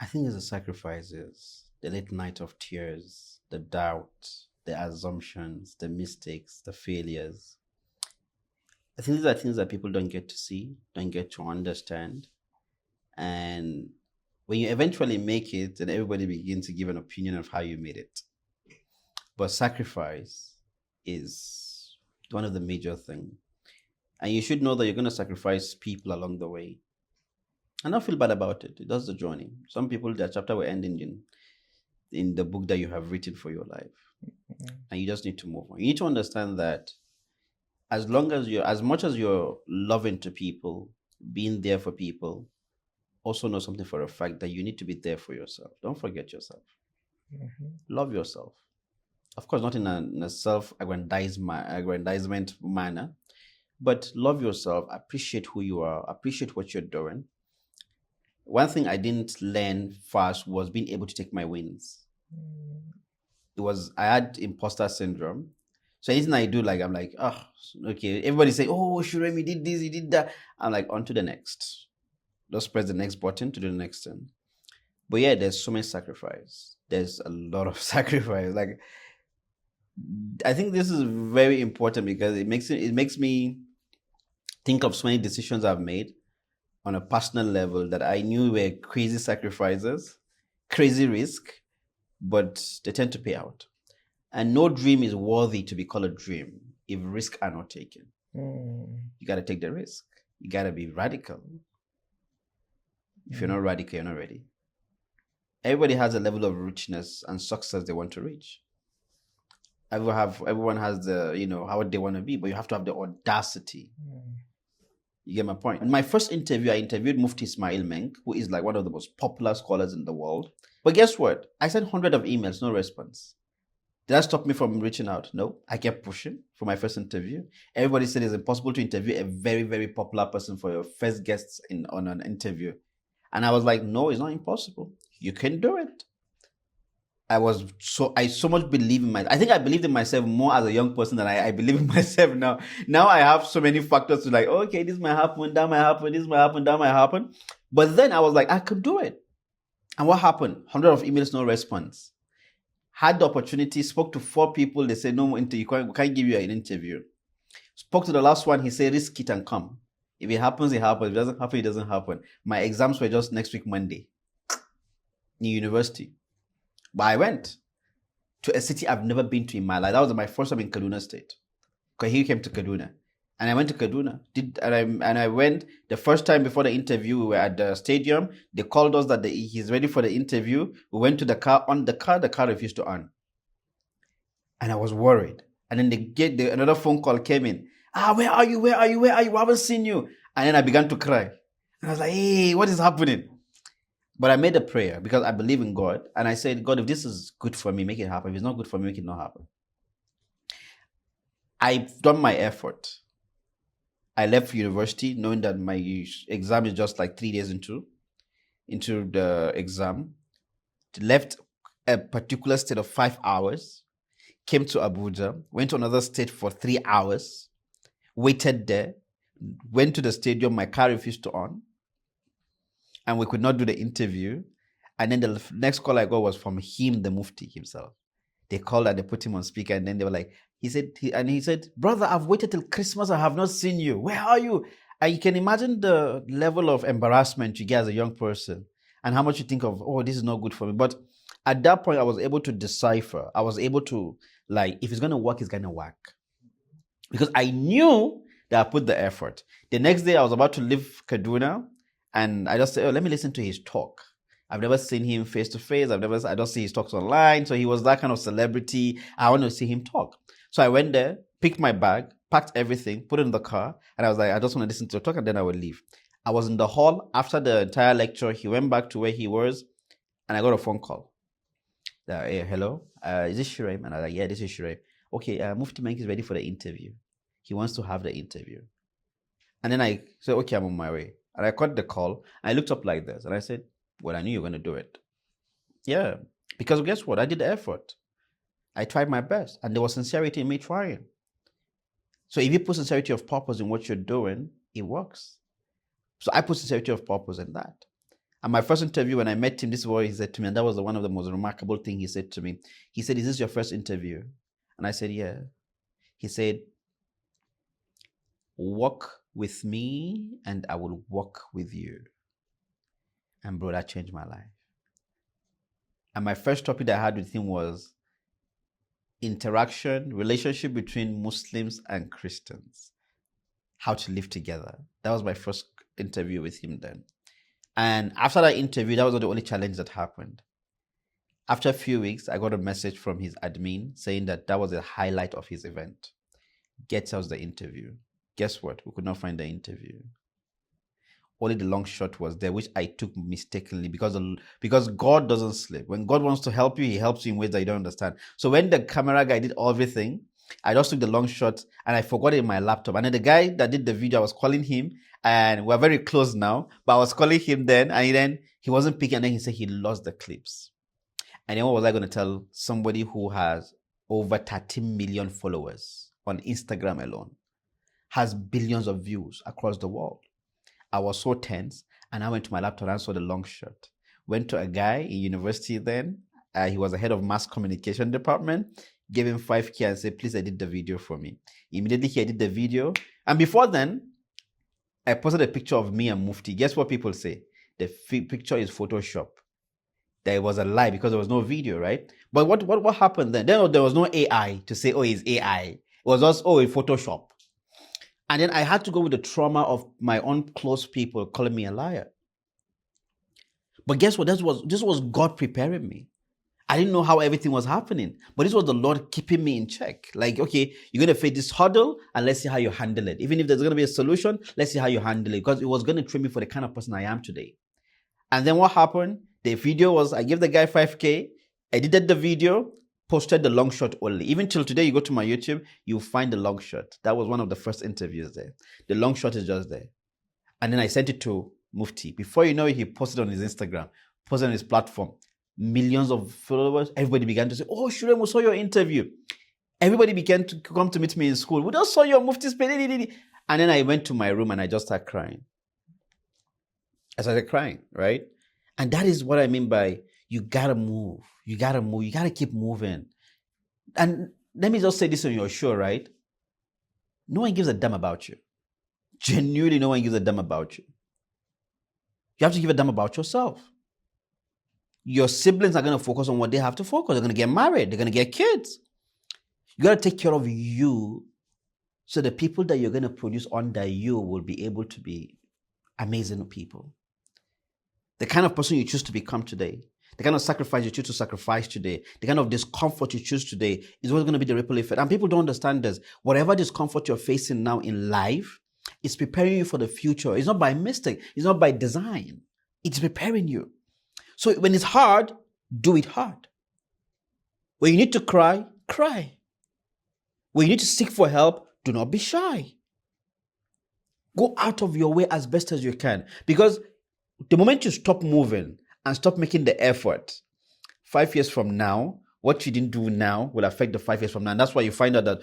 think it's the sacrifices, the late night of tears, the doubt, the assumptions, the mistakes, the failures. I think these are things that people don't get to see, don't get to understand. And when you eventually make it, then everybody begins to give an opinion of how you made it. But sacrifice is one of the major things. And you should know that you're going to sacrifice people along the way. And not feel bad about it. That's the journey. Some people, their chapter will end in the book that you have written for your life. And you just need to move on. You need to understand that as much as you're loving to people, being there for people, also know something for a fact that you need to be there for yourself. Don't forget yourself. Love yourself. Of course, not in a self-aggrandizement manner, but love yourself, appreciate who you are, appreciate what you're doing. One thing I didn't learn fast was being able to take my wins. I had imposter syndrome. So anything I do, like I'm like, oh, okay. Everybody say, oh, Shuraim, you did this, you did that. I'm like, on to the next. Just press the next button to do the next thing. But yeah, there's so much sacrifice. There's a lot of sacrifice. Like, I think this is very important because it makes me think of so many decisions I've made on a personal level that I knew were crazy sacrifices, crazy risk, but they tend to pay out. And no dream is worthy to be called a dream if risks are not taken. You got to take the risk. You got to be radical. If you're not radical, you're not ready. Everybody has a level of richness and success they want to reach. Everyone has the, how they want to be, but you have to have the audacity. You get my point? In my first interview, I interviewed Mufti Ismail Menk, who is like one of the most popular scholars in the world. But guess what? I sent hundreds of emails, no response. Did that stop me from reaching out? No. I kept pushing for my first interview. Everybody said it's impossible to interview a very, very popular person for your first guests on an interview. And I was like, no, it's not impossible. You can do it. I so much believe in myself. I think I believed in myself more as a young person than I believe in myself now. Now I have so many factors to like, okay, this might happen, that might happen, this might happen, that might happen. But then I was like, I could do it. And what happened? Hundreds of emails, no response. Had the opportunity, spoke to 4 people. They said, no, we can't give you an interview. Spoke to the last one. He said, risk it and come. If it happens, it happens. If it doesn't happen, it doesn't happen. My exams were just next week, Monday, in university. But I went to a city I've never been to in my life. That was my first time in Kaduna State. Because he came to Kaduna. And I went to Kaduna. I went the first time before the interview. We were at the stadium. They called us that he's ready for the interview. We went to the car. On the car refused to on. And I was worried. And then another phone call came in. Where are you? Where are you? Where are you? I haven't seen you. And then I began to cry. And I was like, hey, what is happening? But I made a prayer because I believe in God. And I said, God, if this is good for me, make it happen. If it's not good for me, make it not happen. I've done my effort. I left university knowing that my exam is just like 3 days into the exam. Left a particular state of 5 hours. Came to Abuja. Went to another state for 3 hours. Waited there. Went to the stadium. My car refused to on. And we could not do the interview. And then the next call I got was from him, the Mufti himself. They called and they put him on speaker. And then they were like, he said, brother, I've waited till Christmas. I have not seen you. Where are you? And you can imagine the level of embarrassment you get as a young person and how much you think of, oh, this is not good for me. But at that point, I was able to decipher. I was able to, like, if it's going to work, it's going to work. Because I knew that I put the effort. The next day, I was about to leave Kaduna. And I just said, oh, let me listen to his talk. I've never seen him face to face. I don't see his talks online. So he was that kind of celebrity. I want to see him talk. So I went there, picked my bag, packed everything, put it in the car. And I was like, I just want to listen to the talk and then I will leave. I was in the hall after the entire lecture. He went back to where he was and I got a phone call. Hey, hello, is this Shuraim? And I was like, yeah, this is Shuraim. Okay, Mufti Menk is ready for the interview. He wants to have the interview. And then I said, okay, I'm on my way. And I got the call. I looked up like this and I said, well, I knew you were going to do it. Yeah. Because guess what? I did the effort. I tried my best. And there was sincerity in me trying. So if you put sincerity of purpose in what you're doing, it works. So I put sincerity of purpose in that. And my first interview, when I met him, this is what he said to me. And that was one of the most remarkable things he said to me. He said, is this your first interview? And I said, yeah. He said, walk with me and I will walk with you. And bro, that changed my life. And my first topic that I had with him was relationship between Muslims and Christians. How to live together. That was my first interview with him then. And after that interview, that was not the only challenge that happened. After a few weeks, I got a message from his admin saying that was the highlight of his event. Get us the interview. Guess what? We could not find the interview. Only the long shot was there, which I took mistakenly because God doesn't sleep. When God wants to help you, he helps you in ways that you don't understand. So when the camera guy did everything, I just took the long shot and I forgot it in my laptop. And then the guy that did the video, I was calling him and we're very close now, but I was calling him then and then he wasn't picking and then he said he lost the clips. And then what was I going to tell somebody who has over 30 million followers on Instagram alone, has billions of views across the world? I was so tense, and I went to my laptop and I saw the long shot. Went to a guy in university then. He was the head of mass communication department. Gave him 5K and said, please edit the video for me. Immediately he edited the video. And before then, I posted a picture of me and Mufti. Guess what people say? The picture is Photoshop. There was a lie because there was no video, right? But what happened then? Then there was no AI to say, oh, it's AI. It was just, oh, it's Photoshop. And then I had to go with the trauma of my own close people calling me a liar. But guess what? This was God preparing me. I didn't know how everything was happening, but this was the Lord keeping me in check. Like, okay, you're going to face this hurdle and let's see how you handle it. Even if there's going to be a solution, let's see how you handle it, because it was going to train me for the kind of person I am today. And then what happened? The video was, I gave the guy 5K, edited the video, posted the long shot only. Even till today, you go to my YouTube, you'll find the long shot. That was one of the first interviews there. The long shot is just there. And then I sent it to Mufti. Before you know it, he posted on his Instagram, posted on his platform. Millions of followers. Everybody began to say, oh, Shuraim, we saw your interview. Everybody began to come to meet me in school. We just saw your Mufti's page. And then I went to my room and I just started crying. I started crying, right? And that is what I mean by you gotta move. You gotta move. You gotta keep moving. And let me just say this on your show, right? No one gives a damn about you. Genuinely, no one gives a damn about you. You have to give a damn about yourself. Your siblings are going to focus on what they have to focus. They're going to get married. They're going to get kids. You got to take care of you so the people that you're going to produce under you will be able to be amazing people. The kind of person you choose to become today, the kind of sacrifice you choose to sacrifice today, the kind of discomfort you choose today is what's going to be the ripple effect. And people don't understand this. Whatever discomfort you're facing now in life is preparing you for the future. It's not by mistake. It's not by design. It's preparing you. So when it's hard, do it hard. When you need to cry, cry. When you need to seek for help, do not be shy. Go out of your way as best as you can. Because the moment you stop moving and stop making the effort, 5 years from now, what you didn't do now will affect the 5 years from now. And that's why you find out that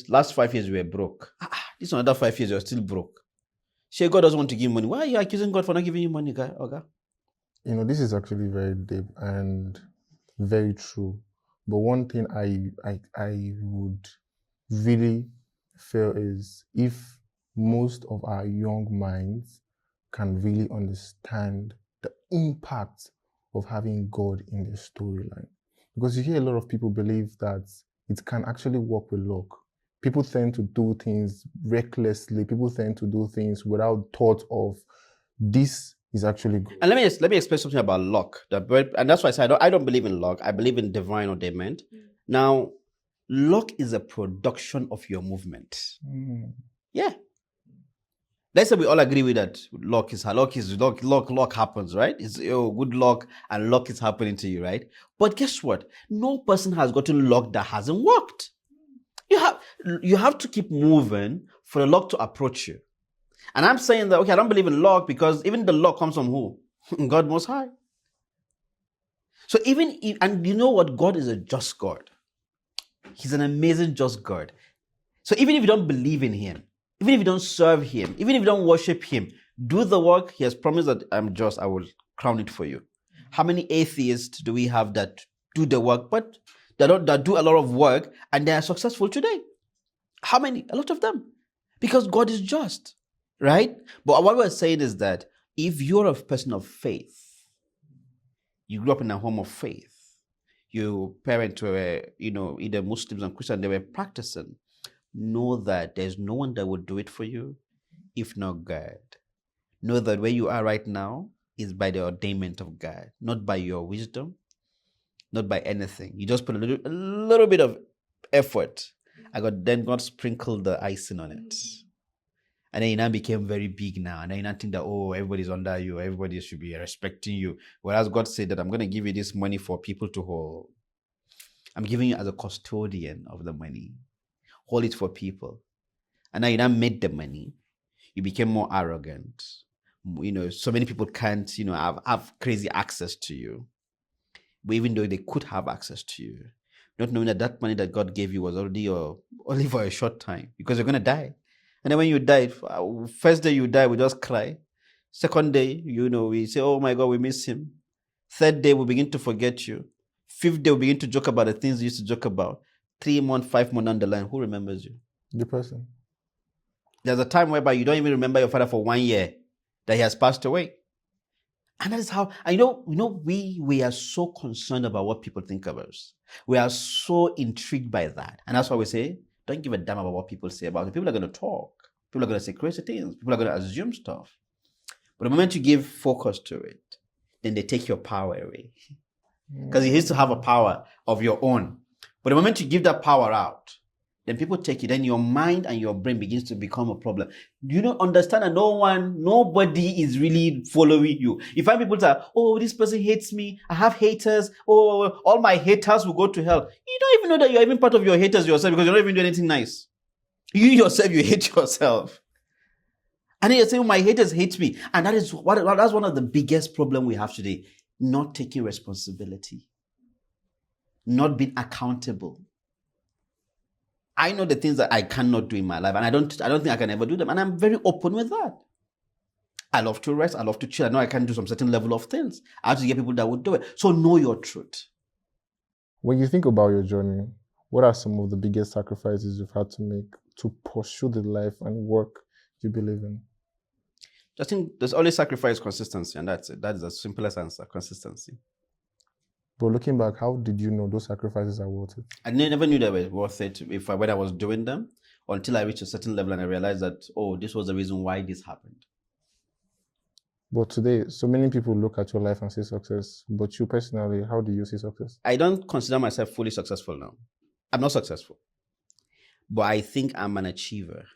last 5 years you were broke. This another 5 years you're still broke. Say God doesn't want to give you money. Why are you accusing God for not giving you money, guy? Okay? You know, this is actually very deep and very true. But one thing I would really feel is if most of our young minds can really understand the impact of having God in their storyline. Because you hear a lot of people believe that it can actually work with luck. People tend to do things recklessly. People tend to do things without thought of this is actually good. And let me explain something about luck. And that's why I said I don't believe in luck. I believe in divine ordainment. Now, luck is a production of your movement. Yeah. Let's say we all agree with that. Luck happens, right? It's good luck, and luck is happening to you, right? But guess what? No person has gotten luck that hasn't worked. You have to keep moving for the luck to approach you. And I'm saying that, okay, I don't believe in luck because even the luck comes from who? God Most High. So and you know what? God is a just God. He's an amazing just God. So even if you don't believe in him, even if you don't serve him, even if you don't worship him, do the work. He has promised that I'm just, I will crown it for you. How many atheists do we have that do the work, but that do a lot of work and they are successful today? How many? A lot of them. Because God is just. Right? But what we're saying is that if you're a person of faith, you grew up in a home of faith, your parents were, either Muslims and Christians, they were practicing, know that there's no one that would do it for you if not God. Know that where you are right now is by the ordainment of God, not by your wisdom, not by anything. You just put a little bit of effort, and then God sprinkled the icing on it. And then you now became very big now. And then you now think that, oh, everybody's under you. Everybody should be respecting you. Whereas God said that I'm going to give you this money for people to hold. I'm giving you as a custodian of the money. Hold it for people. And now you now made the money. You became more arrogant. So many people can't, have crazy access to you. but even though they could have access to you, not knowing that that money that God gave you was already only for a short time, because you're going to die. And then when you die, first day you die, we just cry. Second day, we say, oh my God, we miss him. Third day, we begin to forget you. Fifth day, we begin to joke about the things we used to joke about. 3 months, 5 months down the line, who remembers you? The person. There's a time whereby you don't even remember your father for 1 year that he has passed away. And that is how, we are so concerned about what people think of us. We are so intrigued by that. And that's why we say, don't give a damn about what people say about you. People are going to talk. People are going to say crazy things. People are going to assume stuff. But the moment you give focus to it, then they take your power away. Because you used to have a power of your own. But the moment you give that power out, then people take it. Then your mind and your brain begins to become a problem. Do you not understand that nobody is really following you? You find people say, oh, this person hates me. I have haters. Oh, all my haters will go to hell. You don't even know that you're even part of your haters yourself, because you're not even doing anything nice. You yourself, you hate yourself. And then you're saying, my haters hate me. And that's one of the biggest problems we have today. Not taking responsibility. Not being accountable. I know the things that I cannot do in my life, and I don't think I can ever do them. And I'm very open with that. I love to rest. I love to chill. I know I can do some certain level of things. I have to get people that would do it. So know your truth. When you think about your journey, what are some of the biggest sacrifices you've had to make to pursue the life and work you believe in? I think there's always sacrifice, consistency, and that's it. That is the simplest answer, consistency. But looking back, how did you know those sacrifices are worth it? I never knew they were worth it when I was doing them, until I reached a certain level and I realized that, oh, this was the reason why this happened. But today, so many people look at your life and say success. But you personally, how do you see success? I don't consider myself fully successful now. I'm not successful. But I think I'm an achiever.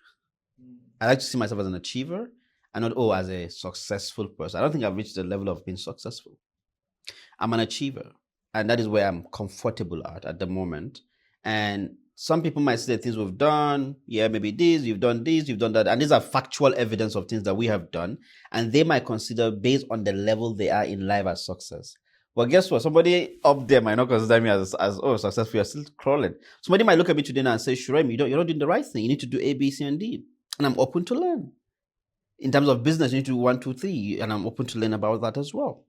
I like to see myself as an achiever and not, as a successful person. I don't think I've reached the level of being successful. I'm an achiever. And that is where I'm comfortable at the moment. And some people might say things we've done. Yeah, maybe this, you've done that. And these are factual evidence of things that we have done. And they might consider based on the level they are in life as success. Well, guess what? Somebody up there might not consider me as successful. You're still crawling. Somebody might look at me today and say, Shuraim, you're not doing the right thing. You need to do A, B, C, and D. And I'm open to learn. In terms of business, you need to do 1, 2, 3. And I'm open to learn about that as well.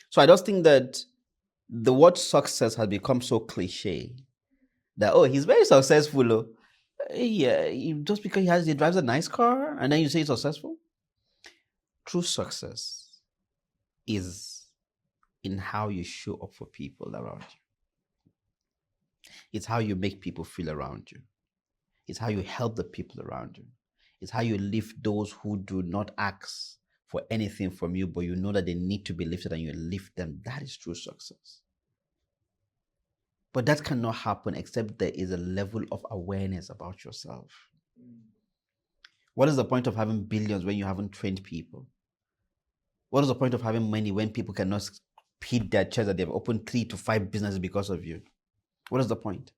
So I just think that the word success has become so cliche that, he's very successful. Yeah, just because he drives a nice car and then you say he's successful. True success is in how you show up for people around you. It's how you make people feel around you. It's how you help the people around you. It's how you lift those who do not ask for anything from you, but you know that they need to be lifted and you lift them. That is true success. But that cannot happen except there is a level of awareness about yourself. What is the point of having billions when you haven't trained people? What is the point of having money when people cannot hit their chest that they've opened 3 to 5 businesses because of you? What is the point?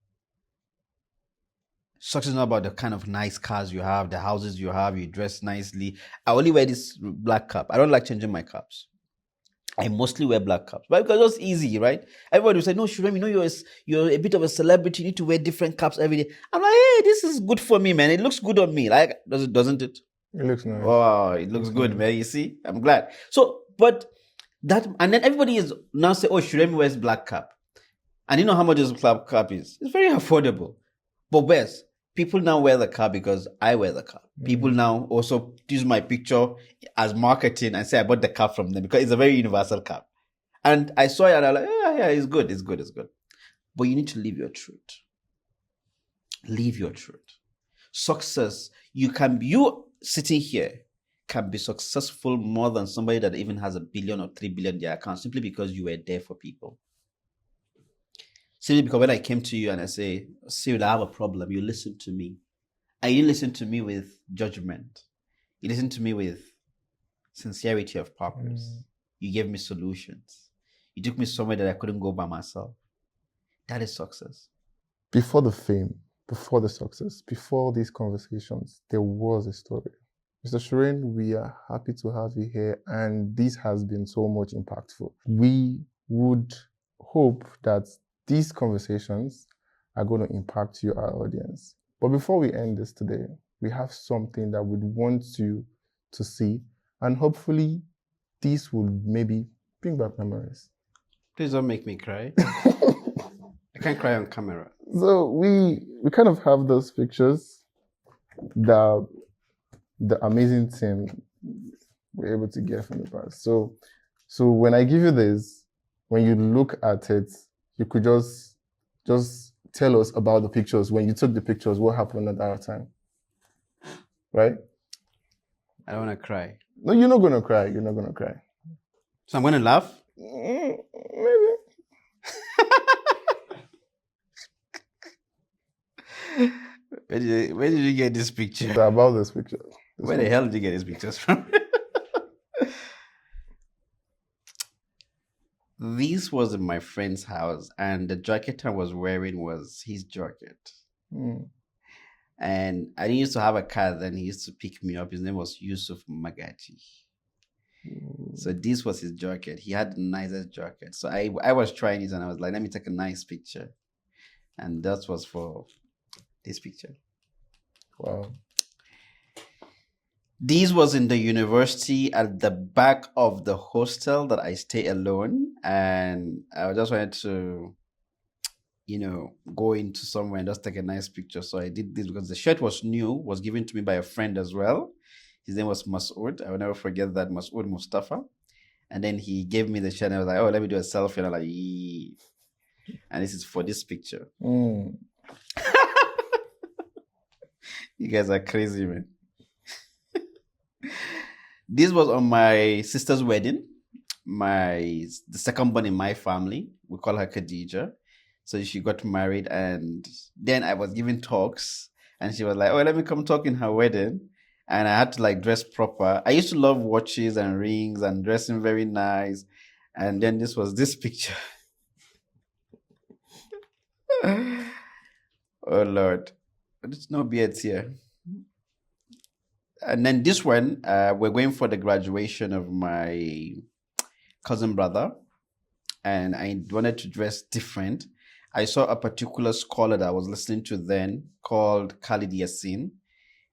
Success is not about the kind of nice cars you have, the houses you have, you dress nicely. I only wear this black cap. I don't like changing my caps. I mostly wear black caps, but because it's easy, right? Everybody will say, no, Shuraim, you're a bit of a celebrity. You need to wear different caps every day. I'm like, hey, this is good for me, man. It looks good on me. Like, doesn't it? It looks nice. Oh, it looks good, man. You see? I'm glad. So, but that, and then everybody is now say, oh, Shuraim wears black cap. And you know how much this black cap is? It's very affordable. But best, people now wear the cap because I wear the cap. People now also use my picture as marketing and say I bought the cap from them because it's a very universal cap. And I saw it and I'm like, yeah, it's good. But you need to live your truth. Live your truth. Success, you sitting here can be successful more than somebody that even has 1 billion or 3 billion in their account simply because you were there for people. Simply because when I came to you and I say, Cyril, I have a problem, you listen to me. And you listen to me with judgment. You listen to me with sincerity of purpose. You gave me solutions. You took me somewhere that I couldn't go by myself. That is success. Before the fame, before the success, before these conversations, there was a story. Mr. Shuraim, we are happy to have you here, and this has been so much impactful. We would hope that these conversations are going to impact you, our audience. But before we end this today, we have something that we'd want you to see, and hopefully these will maybe bring back memories. Please don't make me cry. I can't cry on camera. So we kind of have those pictures that the amazing team were able to get from the past. So when I give you this, when you look at it, you could just tell us about the pictures. When you took the pictures, what happened at that time? Right? I don't want to cry. No, you're not going to cry. You're not going to cry. So I'm going to laugh? Maybe. Where did you get this picture? So about this picture. Where the hell did you get these pictures from? This was in my friend's house, and the jacket I was wearing was his jacket. And I used to have a car, then he used to pick me up. His name was Yusuf Magaji. So this was his jacket. He had the nicest jacket. So I was trying it, and I was like, let me take a nice picture. And that was for this picture. Wow. This was in the university at the back of the hostel that I stay alone. And I just wanted to, go into somewhere and just take a nice picture. So I did this because the shirt was new, was given to me by a friend as well. His name was Masoud. I will never forget that, Masoud Mustafa. And then he gave me the shirt and I was like, oh, let me do a selfie. And I'm like, yee. And this is for this picture. You guys are crazy, man. This was on my sister's wedding. The second born in my family. We call her Khadija. So she got married, and then I was giving talks, and she was like, oh, let me come talk in her wedding. And I had to dress proper. I used to love watches and rings and dressing very nice. And then this was this picture. Oh, Lord. There's no beards here. And then this one, we're going for the graduation of my cousin brother. And I wanted to dress different. I saw a particular scholar that I was listening to then called Khalid Yassin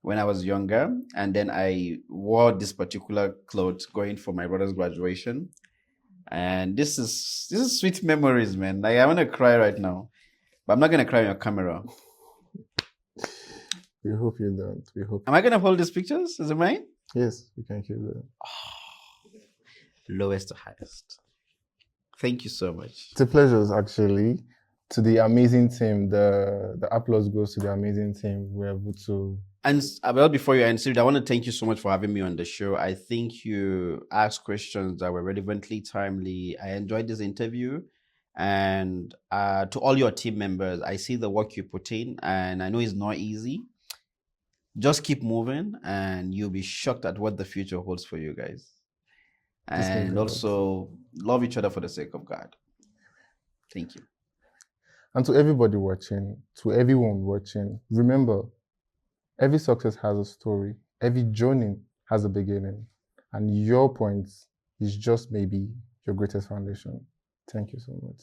when I was younger. And then I wore this particular clothes going for my brother's graduation. And this is sweet memories, man. I want to cry right now. But I'm not going to cry on your camera. We hope you don't. We hope. Am I going to hold these pictures? Is it mine? Yes, you can keep them. Lowest to highest. Thank you so much. It's a pleasure, actually. To the amazing team, the applause goes to the amazing team. We're able to. And before you answer, I want to thank you so much for having me on the show. I think you asked questions that were relevantly timely. I enjoyed this interview. And to all your team members, I see the work you put in, and I know it's not easy. Just keep moving, and you'll be shocked at what the future holds for you guys. And also, love each other for the sake of God. Thank you. And to everybody watching, to everyone watching, remember, every success has a story. Every journey has a beginning. And your point is just maybe your greatest foundation. Thank you so much.